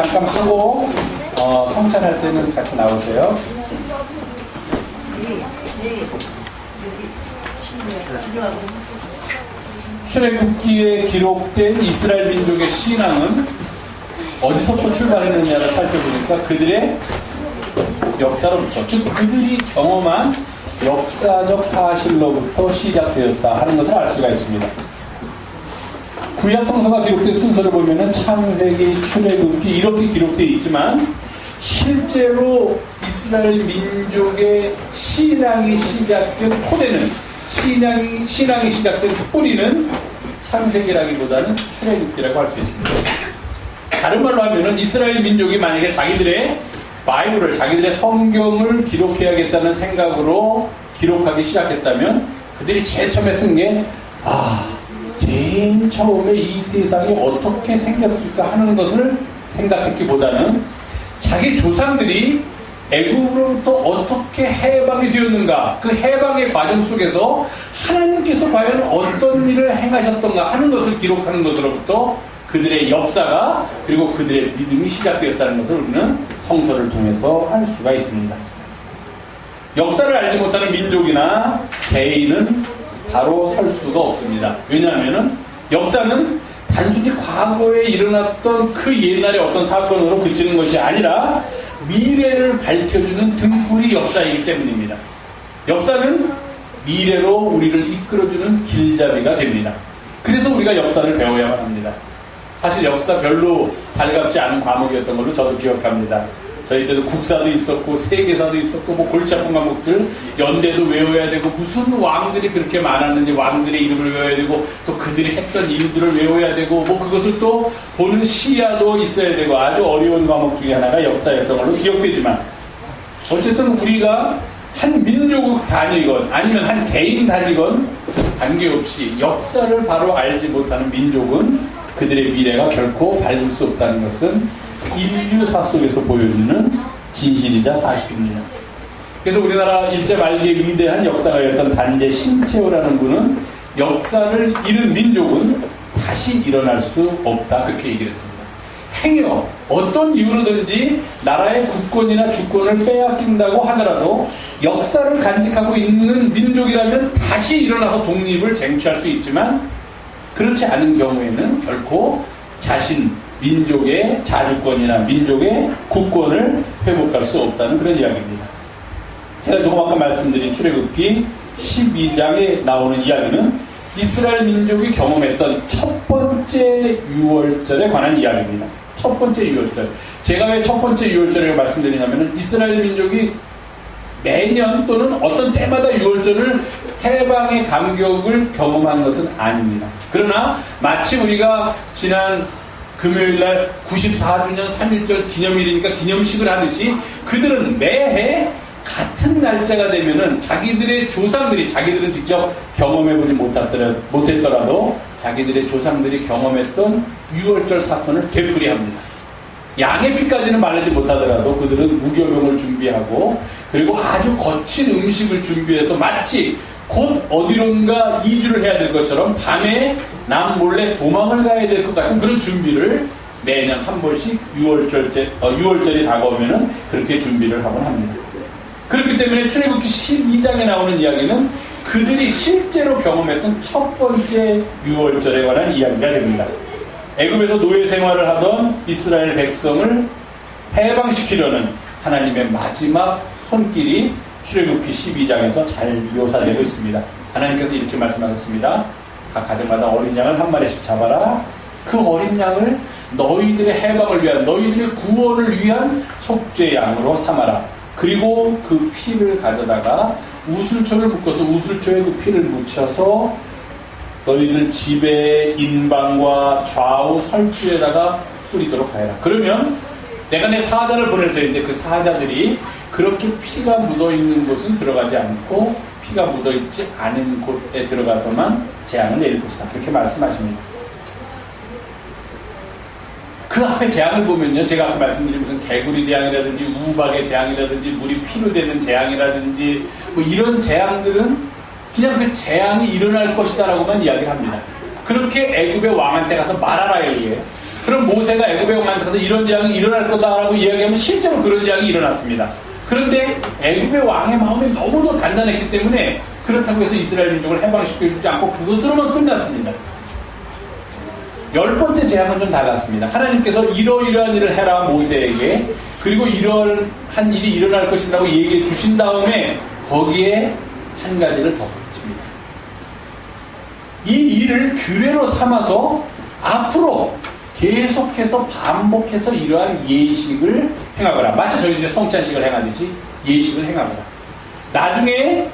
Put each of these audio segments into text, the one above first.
잠깐 하고 성찬할 때는 같이 나오세요. 출애굽기에 기록된 이스라엘 민족의 신앙은 어디서부터 출발했느냐를 살펴보니까 그들의 역사로부터, 즉 그들이 경험한 역사적 사실로부터 시작되었다 하는 것을 알 수가 있습니다. 구약 성서가 기록된 순서를 보면은 창세기, 출애굽기 이렇게 기록되어 있지만 실제로 이스라엘 민족의 신앙이 시작된 토대는 신앙이 시작된 뿌리는 창세기라기보다는 출애굽기라고 할 수 있습니다. 다른 말로 하면은 이스라엘 민족이 만약에 자기들의 바이블을, 자기들의 성경을 기록해야겠다는 생각으로 기록하기 시작했다면 그들이 제일 처음에 쓴 게 제일 처음에 이 세상이 어떻게 생겼을까 하는 것을 생각했기보다는 자기 조상들이 애굽으로부터 어떻게 해방이 되었는가, 그 해방의 과정 속에서 하나님께서 과연 어떤 일을 행하셨던가 하는 것을 기록하는 것으로부터 그들의 역사가, 그리고 그들의 믿음이 시작되었다는 것을 우리는 성서를 통해서 알 수가 있습니다. 역사를 알지 못하는 민족이나 개인은 바로 설 수가 없습니다. 왜냐하면 역사는 단순히 과거에 일어났던 그 옛날의 어떤 사건으로 그치는 것이 아니라 미래를 밝혀주는 등불이 역사이기 때문입니다. 역사는 미래로 우리를 이끌어주는 길잡이가 됩니다. 그래서 우리가 역사를 배워야만 합니다. 사실 역사 별로 달갑지 않은 과목이었던 걸로 저도 기억합니다. 저희 때도 국사도 있었고 세계사도 있었고 뭐 골치 아픈 과목들, 연대도 외워야 되고 무슨 왕들이 그렇게 많았는지 왕들의 이름을 외워야 되고 또 그들이 했던 일들을 외워야 되고 뭐 그것을 또 보는 시야도 있어야 되고 아주 어려운 과목 중에 하나가 역사였던 걸로 기억되지만 어쨌든 우리가 한 민족 단위건 아니면 한 개인 단위건 관계없이 역사를 바로 알지 못하는 민족은 그들의 미래가 결코 밝을 수 없다는 것은 인류사 속에서 보여주는 진실이자 사실입니다. 그래서 우리나라 일제 말기의 위대한 역사가였던 단재 신채호라는 분은 역사를 잃은 민족은 다시 일어날 수 없다, 그렇게 얘기를 했습니다. 행여 어떤 이유로든지 나라의 국권이나 주권을 빼앗긴다고 하더라도 역사를 간직하고 있는 민족이라면 다시 일어나서 독립을 쟁취할 수 있지만 그렇지 않은 경우에는 결코 자신 민족의 자주권이나 민족의 국권을 회복할 수 없다는 그런 이야기입니다. 제가 조금 아까 말씀드린 출애굽기 12장에 나오는 이야기는 이스라엘 민족이 경험했던 첫 번째 유월절에 관한 이야기입니다. 첫 번째 유월절. 제가 왜 첫 번째 유월절을 말씀드리냐면 이스라엘 민족이 매년 또는 어떤 때마다 유월절을 해방의 감격을 경험한 것은 아닙니다. 그러나 마치 우리가 지난 금요일날 94주년 3.1절 기념일이니까 기념식을 하듯이 그들은 매해 같은 날짜가 되면은 자기들의 조상들이, 자기들은 직접 경험해보지 못했더라도 자기들의 조상들이 경험했던 유월절 사건을 되풀이합니다. 양의 피까지는 마르지 못하더라도 그들은 무교병을 준비하고 그리고 아주 거친 음식을 준비해서 마치 곧 어디론가 이주를 해야 될 것처럼 밤에 남 몰래 도망을 가야 될 것 같은 그런 준비를 매년 한 번씩 유월절이 다가오면은 그렇게 준비를 하곤 합니다. 그렇기 때문에 출애굽기 12장에 나오는 이야기는 그들이 실제로 경험했던 첫 번째 유월절에 관한 이야기가 됩니다. 애굽에서 노예 생활을 하던 이스라엘 백성을 해방시키려는 하나님의 마지막 손길이 출애굽기 12장에서 잘 묘사되고 있습니다. 하나님께서 이렇게 말씀하셨습니다. 각 가정마다 어린 양을 한 마리씩 잡아라. 그 어린 양을 너희들의 해방을 위한, 너희들의 구원을 위한 속죄 양으로 삼아라. 그리고 그 피를 가져다가 우슬초를 묶어서 우슬초에 그 피를 묻혀서 너희들 집의 인방과 좌우 설주에다가 뿌리도록 하여라. 그러면 내가 내 사자를 보낼 터인데 그 사자들이 그렇게 피가 묻어있는 곳은 들어가지 않고 피가 묻어있지 않은 곳에 들어가서만 재앙을 내릴 것이다. 그렇게 말씀하십니다. 그 앞에 재앙을 보면요, 제가 아까 말씀드린 무슨 개구리 재앙이라든지 우박의 재앙이라든지 물이 피로 되는 재앙이라든지 뭐 이런 재앙들은 그냥 그 재앙이 일어날 것이다 라고만 이야기를 합니다. 그렇게 애굽의 왕한테 가서 말하라 얘기해요. 그럼 모세가 애굽에 가서 이런 재앙이 일어날 거다라고 이야기하면 실제로 그런 재앙이 일어났습니다. 그런데 애굽의 왕의 마음이 너무도 단단했기 때문에 그렇다고 해서 이스라엘 민족을 해방시켜주지 않고 그것으로만 끝났습니다. 10번째 재앙은 좀 달랐습니다. 하나님께서 이러이러한 일을 해라 모세에게, 그리고 이러한 일이 일어날 것이라고 얘기해 주신 다음에 거기에 한 가지를 더 붙입니다. 이 일을 규례로 삼아서 앞으로 계속해서 반복해서 이러한 예식을 행하거라. 마치 저희들이 성찬식을 행하듯이 예식을 행하거라. 나중에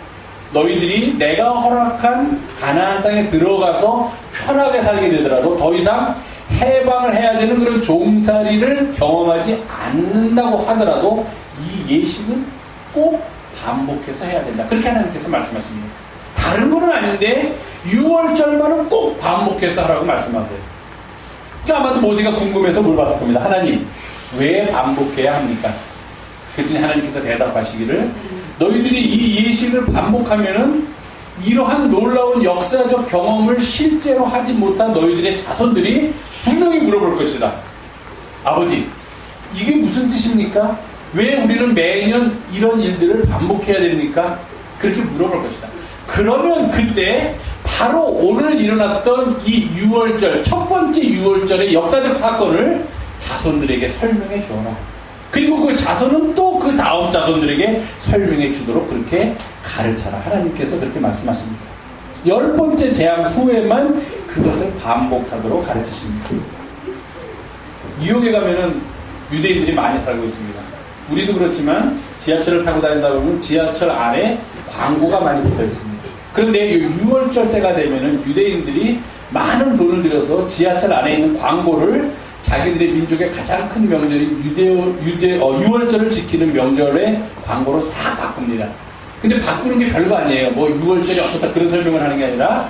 너희들이 내가 허락한 가나안 땅에 들어가서 편하게 살게 되더라도 더 이상 해방을 해야 되는 그런 종살이를 경험하지 않는다고 하더라도 이 예식은 꼭 반복해서 해야 된다. 그렇게 하나님께서 말씀하십니다. 다른 거는 아닌데 6월절만은 꼭 반복해서 하라고 말씀하세요. 그러니까 아마도 모세가 궁금해서 물어봤을 겁니다. 하나님, 왜 반복해야 합니까? 그랬더니 하나님께서 대답하시기를, 너희들이 이 예식을 반복하면은 이러한 놀라운 역사적 경험을 실제로 하지 못한 너희들의 자손들이 분명히 물어볼 것이다. 아버지, 이게 무슨 뜻입니까? 왜 우리는 매년 이런 일들을 반복해야 됩니까? 그렇게 물어볼 것이다. 그러면 그때 바로 오늘 일어났던 이 6월절, 첫 번째 6월절의 역사적 사건을 자손들에게 설명해 주어라. 그리고 그 자손은 또 그 다음 자손들에게 설명해 주도록 그렇게 가르쳐라. 하나님께서 그렇게 말씀하십니다. 10번째 재앙 후에만 그것을 반복하도록 가르치십니다. 뉴욕에 가면은 유대인들이 많이 살고 있습니다. 우리도 그렇지만 지하철을 타고 다닌다 보면 지하철 안에 광고가 많이 붙어 있습니다. 그런데 6월절 때가 되면은 유대인들이 많은 돈을 들여서 지하철 안에 있는 광고를 자기들의 민족의 가장 큰 명절인 6월절을 지키는 명절의 광고로 싹 바꿉니다. 근데 바꾸는 게 별거 아니에요. 뭐 6월절이 어떻다 그런 설명을 하는 게 아니라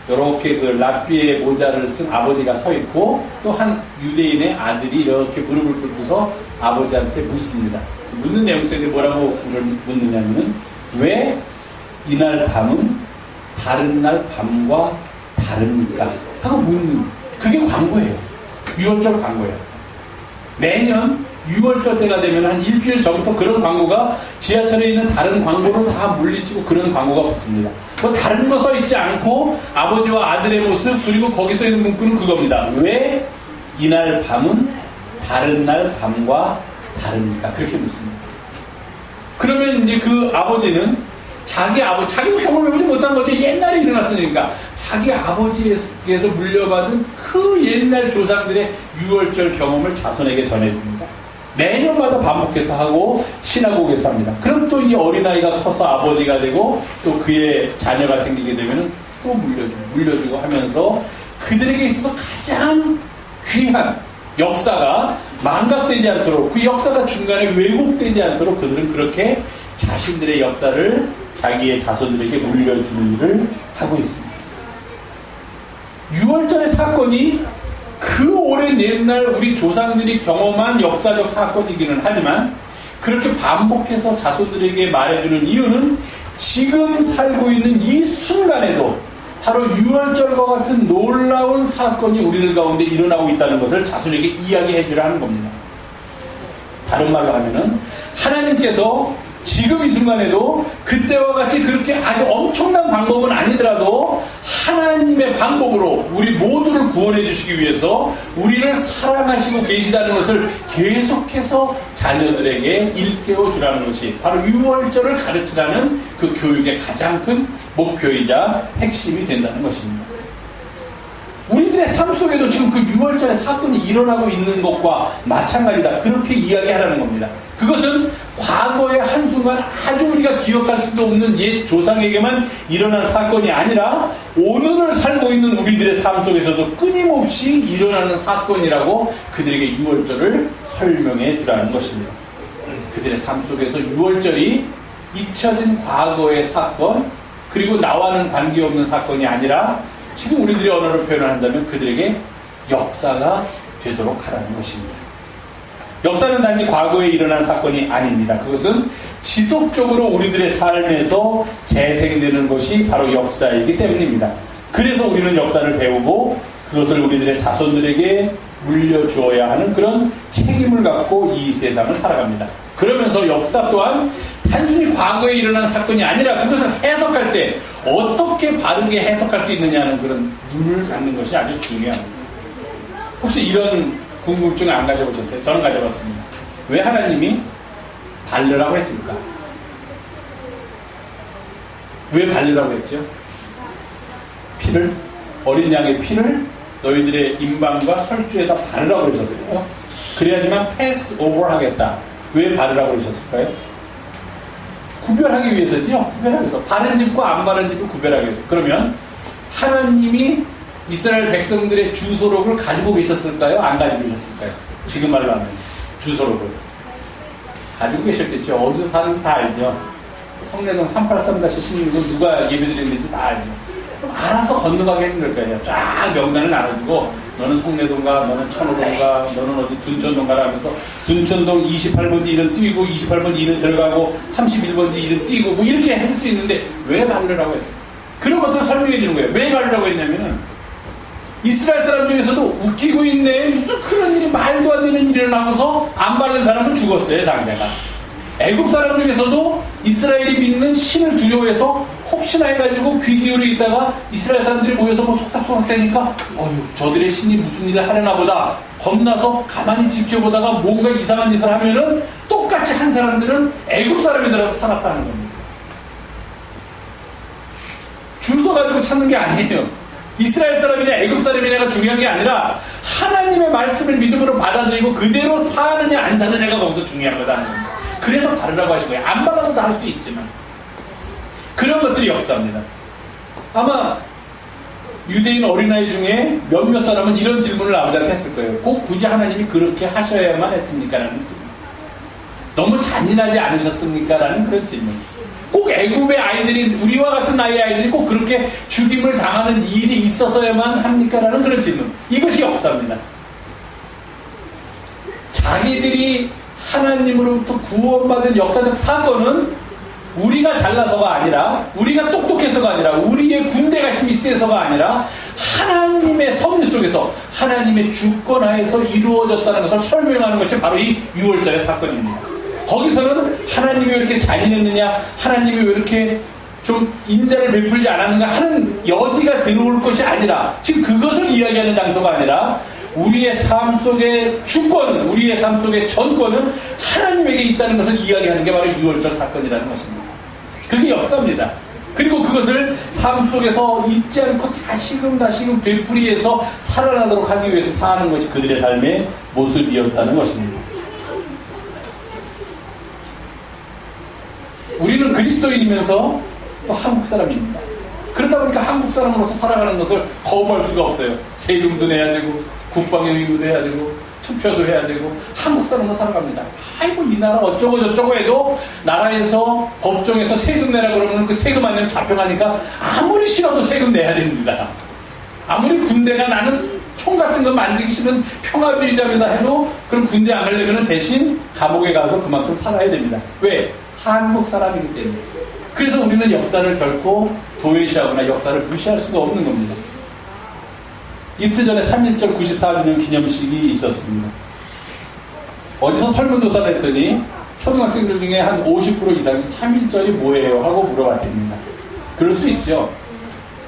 이렇게 그 라피의 모자를 쓴 아버지가 서 있고 또 한 유대인의 아들이 이렇게 무릎을 꿇고서 아버지한테 묻습니다. 묻는 내용 속에 뭐라고 묻느냐면은, 왜 이날 밤은 다른 날 밤과 다릅니까? 하고 묻는, 그게 광고예요. 6월절 광고예요. 매년 6월절 때가 되면 한 일주일 전부터 그런 광고가 지하철에 있는 다른 광고를 다 물리치고 그런 광고가 붙습니다. 뭐 다른 거 써 있지 않고 아버지와 아들의 모습, 그리고 거기 써 있는 문구는 그겁니다. 왜 이날 밤은 다른 날 밤과 다릅니까? 그렇게 묻습니다. 그러면 이제 그 아버지는 자기도 경험해보지 못한 거죠. 옛날에 일어났던 일이니까 자기 아버지에게서 물려받은 그 옛날 조상들의 6월절 경험을 자손에게 전해줍니다. 매년마다 반복해서 하고 시나고그에서 합니다. 그럼 또 이 어린아이가 커서 아버지가 되고 또 그의 자녀가 생기게 되면 또 물려주고 하면서 그들에게 있어서 가장 귀한 역사가 망각되지 않도록, 그 역사가 중간에 왜곡되지 않도록 그들은 그렇게 자신들의 역사를 자기의 자손들에게 물려주는 일을 하고 있습니다. 6월절의 사건이 그 오랜 옛날 우리 조상들이 경험한 역사적 사건이기는 하지만 그렇게 반복해서 자손들에게 말해주는 이유는 지금 살고 있는 이 순간에도 바로 6월절과 같은 놀라운 사건이 우리들 가운데 일어나고 있다는 것을 자손에게 이야기해 주라 하는 겁니다. 다른 말로 하면은 하나님께서 지금 이 순간에도 그때와 같이 그렇게 아주 엄청난 방법은 아니더라도 하나님의 방법으로 우리 모두를 구원해 주시기 위해서 우리를 사랑하시고 계시다는 것을 계속해서 자녀들에게 일깨워 주라는 것이 바로 6월절을 가르치라는 그 교육의 가장 큰 목표이자 핵심이 된다는 것입니다. 우리들의 삶 속에도 지금 그 6월절의 사건이 일어나고 있는 것과 마찬가지다. 그렇게 이야기하라는 겁니다. 그것은 과거의 한순간 아주 우리가 기억할 수도 없는 옛 조상에게만 일어난 사건이 아니라 오늘을 살고 있는 우리들의 삶 속에서도 끊임없이 일어나는 사건이라고 그들에게 6월절을 설명해 주라는 것입니다. 그들의 삶 속에서 6월절이 잊혀진 과거의 사건, 그리고 나와는 관계없는 사건이 아니라 지금 우리들의 언어로 표현한다면 그들에게 역사가 되도록 하라는 것입니다. 역사는 단지 과거에 일어난 사건이 아닙니다. 그것은 지속적으로 우리들의 삶에서 재생되는 것이 바로 역사이기 때문입니다. 그래서 우리는 역사를 배우고 그것을 우리들의 자손들에게 물려주어야 하는 그런 책임을 갖고 이 세상을 살아갑니다. 그러면서 역사 또한 단순히 과거에 일어난 사건이 아니라 그것을 해석할 때 어떻게 바르게 해석할 수 있느냐는 그런 눈을 갖는 것이 아주 중요합니다. 혹시 이런 궁금증 안 가져보셨어요? 저는 가져봤습니다. 왜 하나님이 발르라고 했습니까? 왜 발르라고 했죠? 피를, 어린 양의 피를 너희들의 임방과 설주에다 바르라고 그러셨어요. 그래야지만 패스 오버 하겠다. 왜 바르라고 그러셨을까요? 구별하기 위해서죠. 구별하기 위해서. 바른 집과 안 바른 집을 구별하기 위해서. 그러면 하나님이 이스라엘 백성들의 주소록을 가지고 계셨을까요? 안 가지고 계셨을까요? 지금 말로 하면 주소록을 가지고 계셨겠죠. 어디서 사는지 다 알죠. 성내동 383-16은 누가 예배드렸는지 다 알죠. 그럼 알아서 건너가게 했는 거예요. 쫙 명단을 나눠주고 너는 성내동가, 너는 천호동가, 너는 어디 둔천동가라 하면서 둔천동 28번지 이름 띄고 28번지 이름 들어가고 31번지 이름 띄고 뭐 이렇게 할 수 있는데 왜 바르라고 했어요? 그런 것들을 설명해 주는 거예요. 왜 바르라고 했냐면은 이스라엘 사람 중에서도 웃기고 있네. 무슨 그런 일이 말도 안 되는 일이 일어나고서 안 바른 사람은 죽었어요. 장자가. 애국 사람 중에서도 이스라엘이 믿는 신을 두려워해서 혹시나 해가지고 귀 기울여 있다가 이스라엘 사람들이 모여서 뭐 속닥속닥 대니까 저들의 신이 무슨 일을 하려나 보다 겁나서 가만히 지켜보다가 뭔가 이상한 짓을 하면은 똑같이 한 사람들은 애국 사람이 들어서 살았다는 겁니다. 줄 서가지고 찾는 게 아니에요. 이스라엘 사람이냐 애국 사람이냐가 중요한 게 아니라 하나님의 말씀을 믿음으로 받아들이고 그대로 사느냐 안 사느냐가 거기서 중요한 거다는 겁니다. 그래서 바르라고 하신 거예요. 안 받아도 다 할 수 있지만 그런 것들이 역사입니다. 아마 유대인 어린아이 중에 몇몇 사람은 이런 질문을 아버지한테 했을 거예요. 꼭 굳이 하나님이 그렇게 하셔야만 했습니까? 라는 질문. 너무 잔인하지 않으셨습니까? 라는 그런 질문. 꼭 애굽의 아이들이 우리와 같은 나이의 아이들이 꼭 그렇게 죽임을 당하는 일이 있어서야만 합니까? 라는 그런 질문. 이것이 역사입니다. 자기들이 하나님으로부터 구원받은 역사적 사건은 우리가 잘나서가 아니라 우리가 똑똑해서가 아니라 우리의 군대가 힘이 세서가 아니라 하나님의 섭리 속에서 하나님의 주권하에서 이루어졌다는 것을 설명하는 것이 바로 이 6월절의 사건입니다. 거기서는 하나님이 왜 이렇게 잔인했느냐, 하나님이 왜 이렇게 좀 인자를 베풀지 않았는가 하는 여지가 들어올 것이 아니라 지금 그것을 이야기하는 장소가 아니라 우리의 삶 속의 주권은, 우리의 삶 속의 전권은 하나님에게 있다는 것을 이야기하는 게 바로 6월절 사건이라는 것입니다. 그게 역사입니다. 그리고 그것을 삶 속에서 잊지 않고 다시금 되풀이해서 살아나도록 하기 위해서 사는 것이 그들의 삶의 모습이었다는 것입니다. 우리는 그리스도인이면서 또 한국 사람입니다. 그러다 보니까 한국 사람으로서 살아가는 것을 거부할 수가 없어요. 세금도 내야 되고 국방의 의무도 해야 되고 투표도 해야 되고 한국 사람으로 살아갑니다. 아이고 이 나라 어쩌고 저쩌고 해도 나라에서 법정에서 세금 내라 그러면 그 세금 안 내면 잡혀가니까 아무리 싫어도 세금 내야 됩니다. 아무리 군대가 나는 총 같은 거 만지기 싫은 평화주의자입니다 해도 그럼 군대 안 가려면 대신 감옥에 가서 그만큼 살아야 됩니다. 왜? 한국 사람이기 때문에. 그래서 우리는 역사를 결코 도외시하거나 역사를 무시할 수가 없는 겁니다. 이틀 전에 3.1절 94주년 기념식이 있었습니다. 어디서 설문조사를 했더니 초등학생들 중에 한 50% 이상이 3.1절이 뭐예요? 하고 물어봤답니다. 그럴 수 있죠.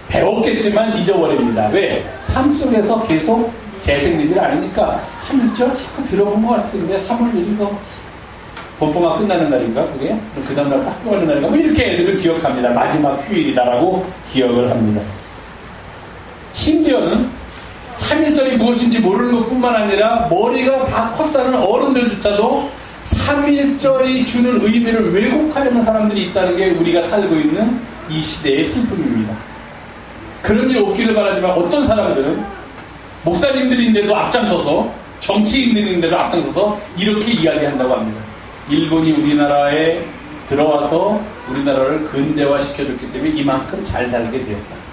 배웠겠지만 잊어버립니다. 왜? 삶 속에서 계속 재생되질 않으니까 3.1절 자꾸 들어본 것 같은데 3월 1일 거 본포가 끝나는 날인가 그게? 그 다음날 학교 가는 날인가? 뭐 이렇게 애들은 기억합니다. 마지막 휴일이다라고 기억을 합니다. 심지어는 3.1절이 무엇인지 모르는 것뿐만 아니라 머리가 다 컸다는 어른들조차도 3.1절이 주는 의미를 왜곡하려는 사람들이 있다는 게 우리가 살고 있는 이 시대의 슬픔입니다. 그런 일이 없기를 바라지만 어떤 사람들은 목사님들인데도 앞장서서 정치인들인데도 앞장서서 이렇게 이야기한다고 합니다. 일본이 우리나라에 들어와서 우리나라를 근대화시켜줬기 때문에 이만큼 잘 살게 되었다.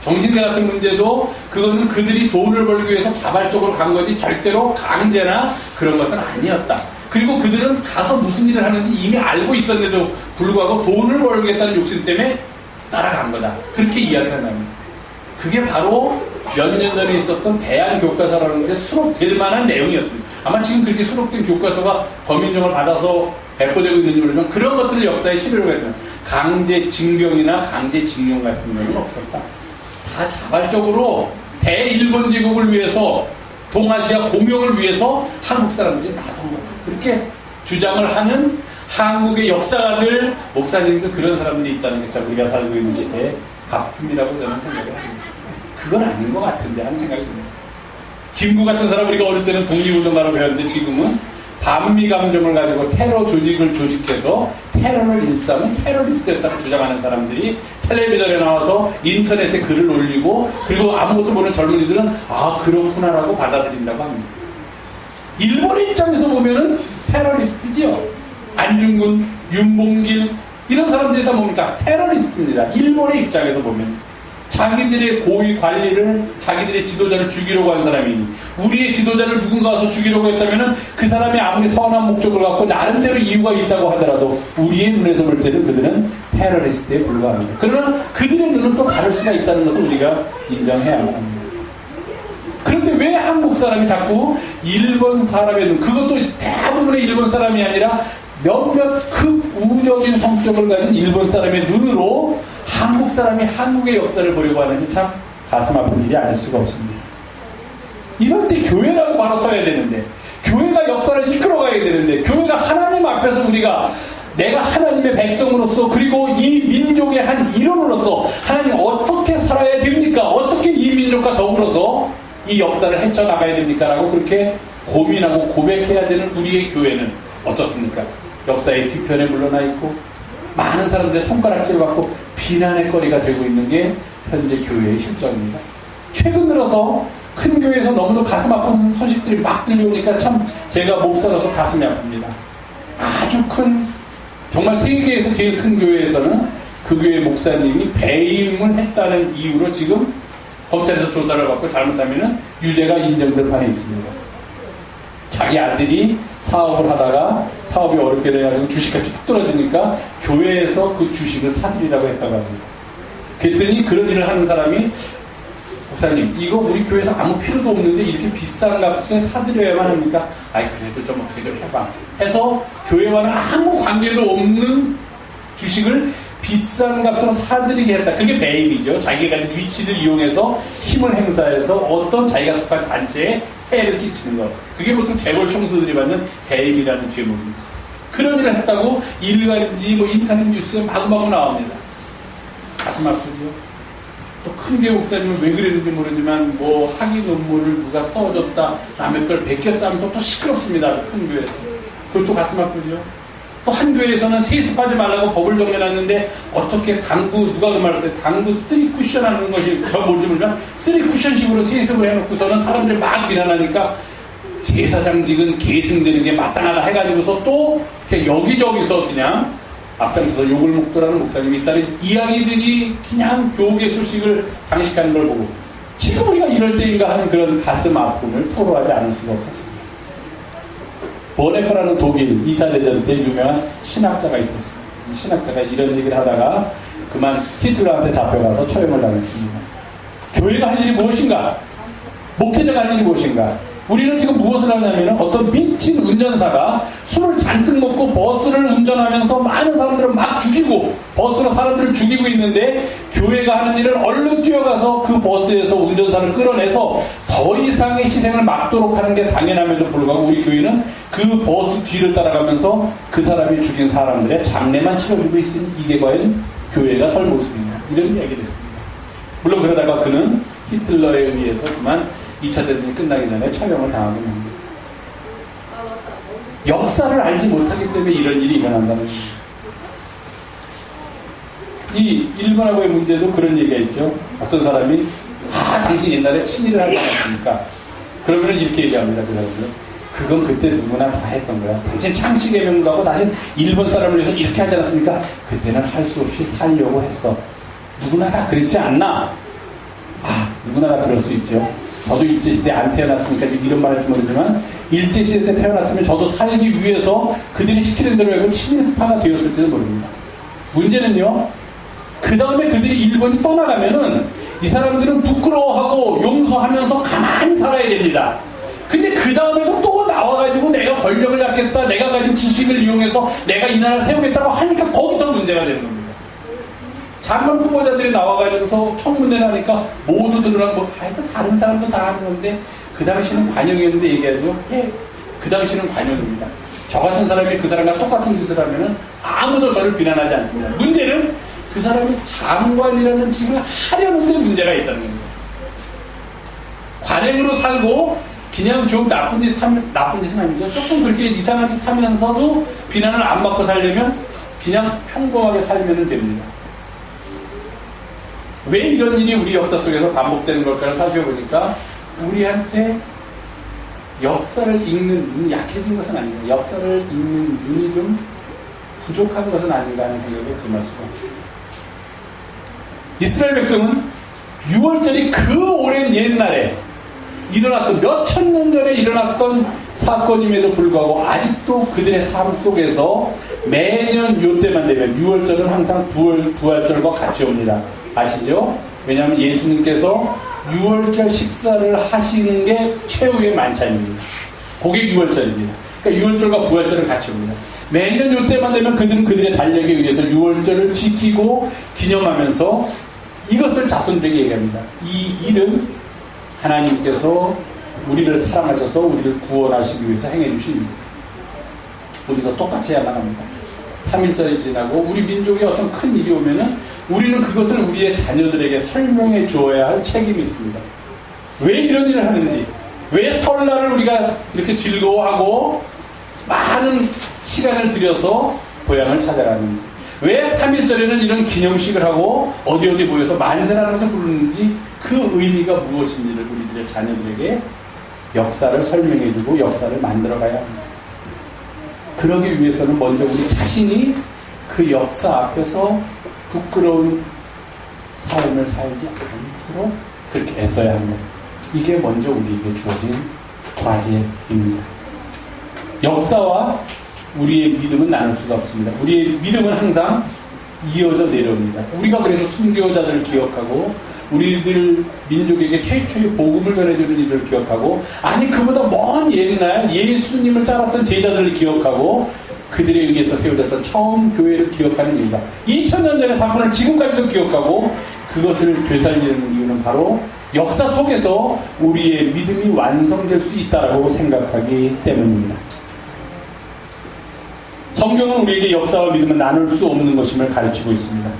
정신대 같은 문제도 그거는 그들이 돈을 벌기 위해서 자발적으로 간 거지 절대로 강제나 그런 것은 아니었다. 그리고 그들은 가서 무슨 일을 하는지 이미 알고 있었는데도 불구하고 돈을 벌겠다는 욕심 때문에 따라간 거다. 그렇게 이야기를 한답니다. 그게 바로 몇 년 전에 있었던 대한교과서라는 게 수록될 만한 내용이었습니다. 아마 지금 그렇게 수록된 교과서가 범인정을 받아서 배포되고 있는지 모르지만 그런 것들을 역사에 실으려고 했던 강제징병이나 강제징용 같은 경우는 없었다. 다 자발적으로 대일본 제국을 위해서 동아시아 공영을 위해서 한국 사람들이 나선 거다. 그렇게 주장을 하는 한국의 역사가들, 목사님들 그런 사람들이 있다는 게 참 우리가 살고 있는 시대의 아픔이라고 저는 생각을 합니다. 그건 아닌 것 같은데 하는 생각이 듭니다. 김구 같은 사람 우리가 어릴 때는 독립운동가로 배웠는데 지금은 반미 감정을 가지고 테러 조직을 조직해서 테러를 일삼은 테러리스트였다고 주장하는 사람들이 텔레비전에 나와서 인터넷에 글을 올리고 그리고 아무것도 모르는 젊은이들은 아 그렇구나라고 받아들인다고 합니다. 일본의 입장에서 보면은 테러리스트지요. 안중근, 윤봉길 이런 사람들이 다 뭡니까? 테러리스트입니다. 일본의 입장에서 보면 자기들의 고위 관리를 자기들의 지도자를 죽이려고 한 사람이니 우리의 지도자를 누군가 와서 죽이려고 했다면 그 사람이 아무리 선한 목적을 갖고 나름대로 이유가 있다고 하더라도 우리의 눈에서 볼 때는 그들은 테러리스트에 불과합니다. 그러나 그들의 눈은 또 다를 수가 있다는 것을 우리가 인정해야만 합니다. 그런데 왜 한국 사람이 자꾸 일본 사람의 눈, 그것도 대부분의 일본 사람이 아니라 몇몇 극우적인 성격을 가진 일본 사람의 눈으로 한국 사람이 한국의 역사를 보려고 하는지 참 가슴 아픈 일이 아닐 수가 없습니다. 이럴 때 교회라고 바로 서야 되는데 교회가 역사를 이끌어가야 되는데 교회가 하나님 앞에서 우리가 내가 하나님의 백성으로서 그리고 이 민족의 한 일원으로서 하나님 어떻게 살아야 됩니까? 어떻게 이 민족과 더불어서 이 역사를 헤쳐나가야 됩니까? 라고 그렇게 고민하고 고백해야 되는 우리의 교회는 어떻습니까? 역사의 뒤편에 물러나 있고 많은 사람들의 손가락질을 받고 비난의 거리가 되고 있는 게 현재 교회의 실정입니다. 최근 들어서 큰 교회에서 너무도 가슴 아픈 소식들이 막 들려오니까 참 제가 목사로서 가슴이 아픕니다. 아주 큰 정말 세계에서 제일 큰 교회에서는 그 교회 목사님이 배임을 했다는 이유로 지금 검찰에서 조사를 받고 잘못하면 유죄가 인정될 판에 있습니다. 자기 아들이 사업을 하다가 사업이 어렵게 돼가지고 주식값이 뚝 떨어지니까 교회에서 그 주식을 사들이라고 했다고 합니다. 그랬더니 그런 일을 하는 사람이 목사님 이거 우리 교회에서 아무 필요도 없는데 이렇게 비싼 값에 사들여야만 합니까? 아이 그래도 좀 어떻게 좀 해봐 해서 교회와는 아무 관계도 없는 주식을 비싼 값으로 사들이게 했다. 그게 배임이죠. 자기가 가진 위치를 이용해서 힘을 행사해서 어떤 자기가 속한 단체에 해를 끼치는 것. 그게 보통 재벌 총수들이 받는 배임이라는 제목입니다. 그런 일을 했다고 일간지 뭐 인터넷 뉴스에 마구마구 나옵니다. 가슴 아프죠. 또 큰 교 목사님은 왜 그랬는지 모르지만 뭐 학위 논문을 누가 써줬다 남의 걸 베꼈다 하면서 또 시끄럽습니다. 큰 교회에서. 그것도 가슴 아프죠. 또 한 교회에서는 세습하지 말라고 법을 정해놨는데 어떻게 당구 누가 그 말을 써요? 당구 3쿠션 하는 것이 저 뭔지 모르지만 3쿠션식으로 세습을 해놓고서는 사람들 막 비난하니까 제사장직은 계승되는 게 마땅하다 해가지고서 또 그냥 여기저기서 그냥 앞장서서 욕을 먹더라는 목사님이 있다는 이야기들이 그냥 교계 소식을 장식하는 걸 보고 지금 우리가 이럴 때인가 하는 그런 가슴 아픔을 토로하지 않을 수가 없었습니다. 보네퍼라는 독일 2차 대전 때 유명한 신학자가 있었어요. 이 신학자가 이런 얘기를 하다가 그만 히틀러한테 잡혀가서 처형을 당했습니다. 교회가 할 일이 무엇인가? 목회자가 할 일이 무엇인가? 우리는 지금 무엇을 하냐면 어떤 미친 운전사가 술을 잔뜩 먹고 버스를 운전하면서 많은 사람들을 막 죽이고 버스로 사람들을 죽이고 있는데 교회가 하는 일은 얼른 뛰어가서 그 버스에서 운전사를 끌어내서 더 이상의 희생을 막도록 하는 게 당연함에도 불구하고 우리 교회는 그 버스 뒤를 따라가면서 그 사람이 죽인 사람들의 장례만 치러주고 있으니 이게 과연 교회가 설 모습이냐 이런 이야기를 했습니다. 물론 그러다가 그는 히틀러에 의해서 그만 2차 대전이 끝나기 전에 처형을 당하게 됩니다. 역사를 알지 못하기 때문에 이런 일이 일어난다는 겁니다. 이 일본하고의 문제도 그런 얘기가 있죠. 어떤 사람이 당신 옛날에 친일을 하지 않았습니까? 그러면 이렇게 얘기합니다. 그 사람들은 그건 그때 누구나 다 했던 거야. 당신 창씨개명하고 당신 일본 사람을 위해서 이렇게 하지 않았습니까? 그때는 할 수 없이 살려고 했어. 누구나 다 그랬지 않나? 누구나 다 그럴 수 있죠. 저도 일제시대에 안 태어났으니까 지금 이런 말 할지 모르지만 일제시대 때 태어났으면 저도 살기 위해서 그들이 시키는 대로 하고 친일파가 되었을지는 모릅니다. 문제는요. 그 다음에 그들이 일본이 떠나가면은 이 사람들은 부끄러워하고 용서하면서 가만히 살아야 됩니다. 근데 그 다음에도 또 나와가지고 내가 권력을 잡겠다, 내가 가진 지식을 이용해서 내가 이 나라를 세우겠다고 하니까 거기서 문제가 되는 겁니다. 장관 후보자들이 나와가지고서 청문회를 하니까 모두 드러나고, 아이고, 다른 사람도 다 하는 건데, 그 당시는 관용이었는데 얘기하죠. 예, 그 당시는 관용입니다. 저 같은 사람이 그 사람과 똑같은 짓을 하면은 아무도 저를 비난하지 않습니다. 문제는 그 사람이 장관이라는 직을 하려는데 문제가 있다는 겁니다. 관행으로 살고 그냥 좀 나쁜 짓은 아니죠. 조금 그렇게 이상한 짓 하면서도 비난을 안 받고 살려면 그냥 평범하게 살면 됩니다. 왜 이런 일이 우리 역사 속에서 반복되는 걸까를 살펴보니까 우리한테 역사를 읽는 눈이 약해진 것은 아닌가, 역사를 읽는 눈이 좀 부족한 것은 아닌가 하는 생각을 금할 수가 없습니다. 이스라엘 백성은 6월절이 그 오랜 옛날에 일어났던, 몇천 년 전에 일어났던 사건임에도 불구하고 아직도 그들의 삶 속에서 매년 요때만 되면 6월절은 항상 부활절과 같이 옵니다. 아시죠? 왜냐하면 예수님께서 6월절 식사를 하시는 게 최후의 만찬입니다. 그게 6월절입니다. 그러니까 6월절과 부활절은 같이 옵니다. 매년 요때만 되면 그들은 그들의 달력에 의해서 6월절을 지키고 기념하면서 이것을 자손들에게 얘기합니다. 이 일은 하나님께서 우리를 사랑하셔서 우리를 구원하시기 위해서 행해 주신 일. 우리도 똑같이 해야만 합니다. 3일절이 지나고 우리 민족에 어떤 큰 일이 오면은 우리는 그것을 우리의 자녀들에게 설명해 주어야 할 책임이 있습니다. 왜 이런 일을 하는지, 왜 설날을 우리가 이렇게 즐거워하고 많은 시간을 들여서 고향을 찾아가는지, 왜 3일절에는 이런 기념식을 하고 어디 모여서 만세라는 것을 부르는지, 그 의미가 무엇인지를 우리들의 자녀들에게 역사를 설명해주고 역사를 만들어가야 합니다. 그러기 위해서는 먼저 우리 자신이 그 역사 앞에서 부끄러운 삶을 살지 않도록 그렇게 애써야 합니다. 이게 먼저 우리에게 주어진 과제입니다. 역사와 우리의 믿음은 나눌 수가 없습니다. 우리의 믿음은 항상 이어져 내려옵니다. 우리가 그래서 순교자들을 기억하고 우리들 민족에게 최초의 복음을 전해주는 이들을 기억하고, 아니 그보다 먼 옛날 예수님을 따랐던 제자들을 기억하고 그들에 의해서 세워졌던 처음 교회를 기억하는 이유가 2000년 전의 사건을 지금까지도 기억하고 그것을 되살리는 이유는 바로 역사 속에서 우리의 믿음이 완성될 수 있다고 생각하기 때문입니다. 성경은 우리에게 역사와 믿음은 나눌 수 없는 것임을 가르치고 있습니다.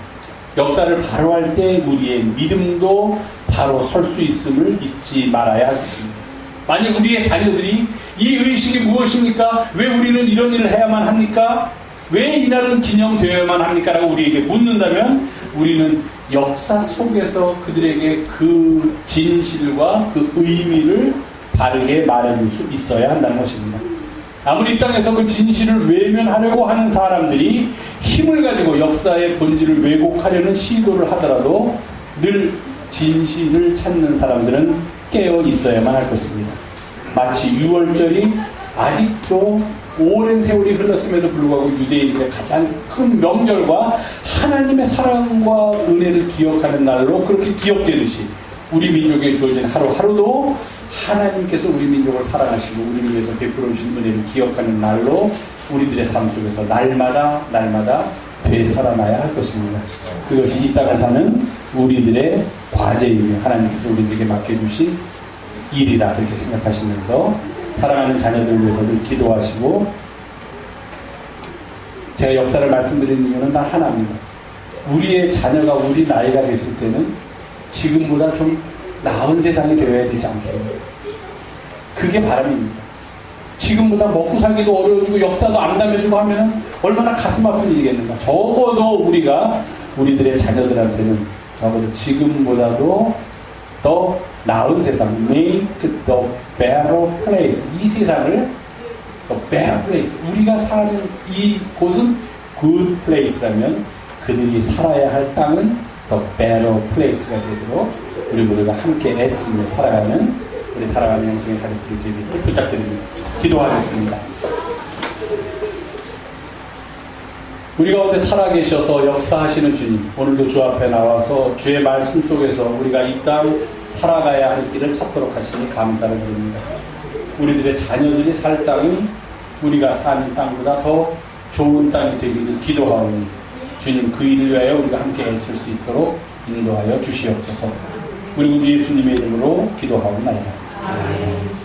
역사를 바로 할 때 우리의 믿음도 바로 설 수 있음을 잊지 말아야 할 것입니다. 만약 우리의 자녀들이 이 의식이 무엇입니까? 왜 우리는 이런 일을 해야만 합니까? 왜 이날은 기념되어야만 합니까? 라고 우리에게 묻는다면 우리는 역사 속에서 그들에게 그 진실과 그 의미를 바르게 말해줄 수 있어야 한다는 것입니다. 아무리 이 땅에서 그 진실을 외면하려고 하는 사람들이 힘을 가지고 역사의 본질을 왜곡하려는 시도를 하더라도 늘 진실을 찾는 사람들은 깨어 있어야만 할 것입니다. 마치 6월절이 아직도 오랜 세월이 흘렀음에도 불구하고 유대인들의 가장 큰 명절과 하나님의 사랑과 은혜를 기억하는 날로 그렇게 기억되듯이 우리 민족에 주어진 하루하루도 하나님께서 우리 민족을 사랑하시고 우리를 위해서 베풀어 주신 은혜를 기억하는 날로 우리들의 삶 속에서 날마다 되살아나야 할 것입니다. 그것이 이 땅을 사는 우리들의 과제이며 하나님께서 우리들에게 맡겨주신 일이다, 그렇게 생각하시면서 사랑하는 자녀들을 위해서 늘 기도하시고, 제가 역사를 말씀드리는 이유는 단 하나입니다. 우리의 자녀가 우리 나이가 됐을 때는 지금보다 좀 나은 세상이 되어야 되지 않겠는가. 그게 바람입니다. 지금보다 먹고 살기도 어려워지고 역사도 안 남겨지고 하면 얼마나 가슴 아픈 일이겠는가. 적어도 우리가 우리들의 자녀들한테는 적어도 지금보다도 더 나은 세상, make the better place, 이 세상을 the better place, 우리가 사는 이 곳은 good place라면 그들이 살아야 할 땅은 the better place가 되도록 우리 모두가 함께 애쓰며 살아가는 우리 사랑하는 형성의 가족들이 되기를 부탁드립니다. 기도하겠습니다. 우리 가운데 살아계셔서 역사하시는 주님, 오늘도 주 앞에 나와서 주의 말씀 속에서 우리가 이 땅 살아가야 할 길을 찾도록 하시니 감사를 드립니다. 우리들의 자녀들이 살 땅은 우리가 사는 땅보다 더 좋은 땅이 되기를 기도하오니 주님 그 일을 위하여 우리가 함께 애쓸 수 있도록 인도하여 주시옵소서. 우리 구주 예수님의 이름으로 기도하옵나이다. 아멘.